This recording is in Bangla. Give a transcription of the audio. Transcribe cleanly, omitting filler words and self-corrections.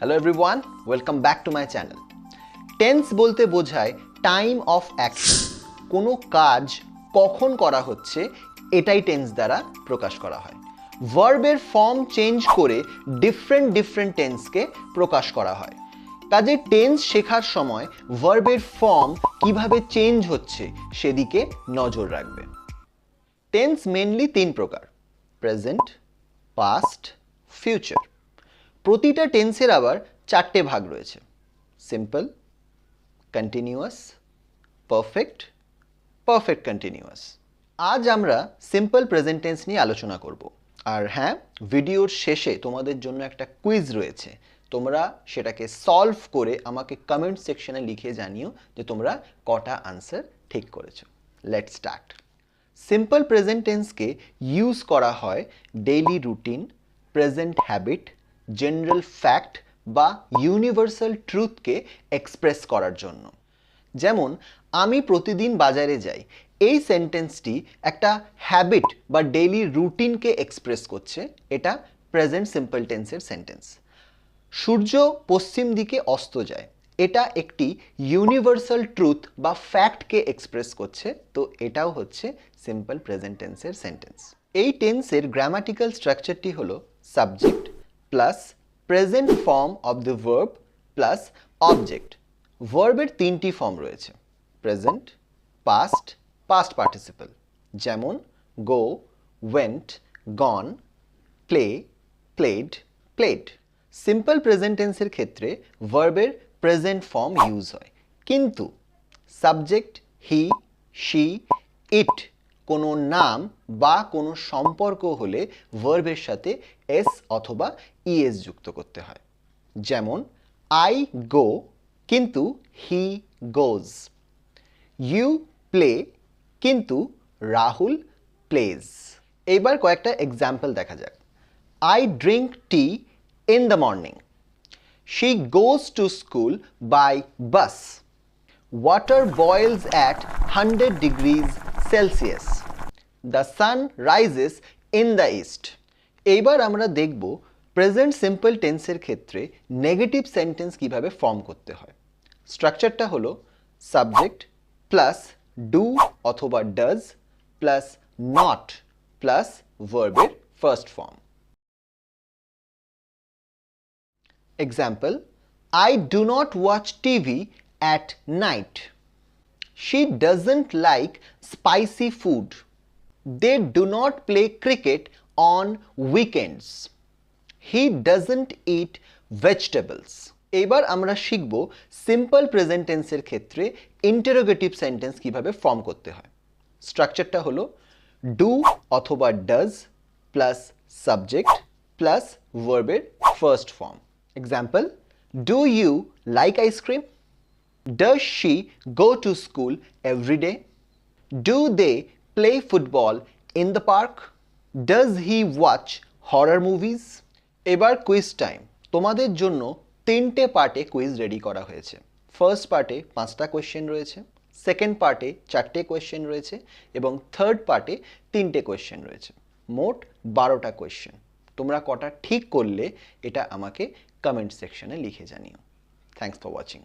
Hello everyone, welcome back to my channel. Tense বলতে বোঝায় টাইম অফ অ্যাকশন। কোনো কাজ কখন করা হচ্ছে এটাই টেন্স দ্বারা প্রকাশ করা হয়। ভার্বের ফর্ম চেঞ্জ করে ডিফারেন্ট টেন্সকে প্রকাশ করা হয়। কাজে টেন্স শেখার সময় ভার্বের ফর্ম কিভাবে চেঞ্জ হচ্ছে সেদিকে নজর রাখবে। টেন্স মেনলি তিন প্রকার: প্রেজেন্ট, পাস্ট, ফিউচার। প্রতিটা টেন্সের আবার চারটে ভাগ রয়েছে: simple, continuous, perfect, perfect continuous. আজ আমরা সিম্পল প্রেজেন্ট টেন্স নিয়ে আলোচনা করব। আর হ্যাঁ, ভিডিওর শেষে তোমাদের জন্য একটা কুইজ রয়েছে। তোমরা সেটাকে সলভ করে আমাকে কমেন্ট সেকশনে লিখে জানিও যে তোমরা কটা আনসার ঠিক করেছো। Let's start. সিম্পল প্রেজেন্ট টেন্সকে ইউজ করা হয় daily routine, present habit, general fact বা ইউনিভার্সাল ট্রুথকে এক্সপ্রেস করার জন্য। যেমন, আমি প্রতিদিন বাজারে যাই, এই সেন্টেন্সটি একটা হ্যাবিট বা ডেইলি রুটিনকে এক্সপ্রেস করছে। এটা প্রেজেন্ট সিম্পল টেন্সের সেন্টেন্স। সূর্য পশ্চিম দিকে অস্ত যায়, এটা একটি ইউনিভার্সাল ট্রুথ বা ফ্যাক্টকে এক্সপ্রেস করছে। তো এটাও হচ্ছে সিম্পল প্রেজেন্ট টেন্সের সেন্টেন্স। এই টেন্সের গ্রামাটিক্যাল স্ট্রাকচারটি হলো subject plus present form of the verb plus object. ভার্বের তিনটি ফর্ম রয়েছে: প্রেজেন্ট, পাস্ট, পাস্ট পার্টিসিপল। যেমন go, went, gone, play, played, played. Simple present টেন্সের ক্ষেত্রে ভার্বের প্রেজেন্ট ফর্ম ইউজ হয়, কিন্তু সাবজেক্ট হি, শি, ইট কোনো নাম বা কোনো সম্পর্ক হলে ভার্বের সাথে এস অথবা ইএস যুক্ত করতে হয়। যেমন আই গো কিন্তু হি গোজ, ইউ প্লে কিন্তু রাহুল প্লেজ। এবার কয়েকটা এক্সাম্পল দেখা যাক। I drink tea in the morning. She goes to school by bus. Water boils at 100 degrees Celsius. The sun rises in the east. এবার আমরা দেখব প্রেজেন্ট সিম্পল টেন্সের ক্ষেত্রে নেগেটিভ সেন্টেন্স কিভাবে ফর্ম করতে হয়। স্ট্রাকচারটা হলো সাবজেক্ট প্লাস ডু অথবা ডাজ প্লাস নট প্লাস ভার্বের first form. Example, I do not watch TV at night. She doesn't like spicy food. They do not play cricket on weekends. He doesn't eat vegetables. এবার আমরা শিখব সিম্পল প্রেজেন্ট টেন্সের ক্ষেত্রে ইন্টারোগেটিভ সেন্টেন্স কিভাবে ফর্ম করতে হয়। স্ট্রাকচারটা হলো ডু অথবা ডাজ প্লাস সাবজেক্ট প্লাস ভার্বের first form. Example, do you like ice cream? Does she go to school every day? Do they play football in the park? Does he watch horror movies? এবার কুইজ টাইম। তোমাদের জন্য তিনটে পার্টে কুইজ রেডি করা হয়েছে। ফার্স্ট পার্টে 5টা কোয়েশ্চেন রয়েছে, সেকেন্ড পার্টে 4টে কোয়েশ্চেন রয়েছে এবং থার্ড পার্টে 3টে কোয়েশ্চেন রয়েছে। মোট 12টা কোয়েশ্চেন। তোমরা কটা ঠিক করলে এটা আমাকে কমেন্ট সেকশনে লিখে জানিও। Thanks for watching.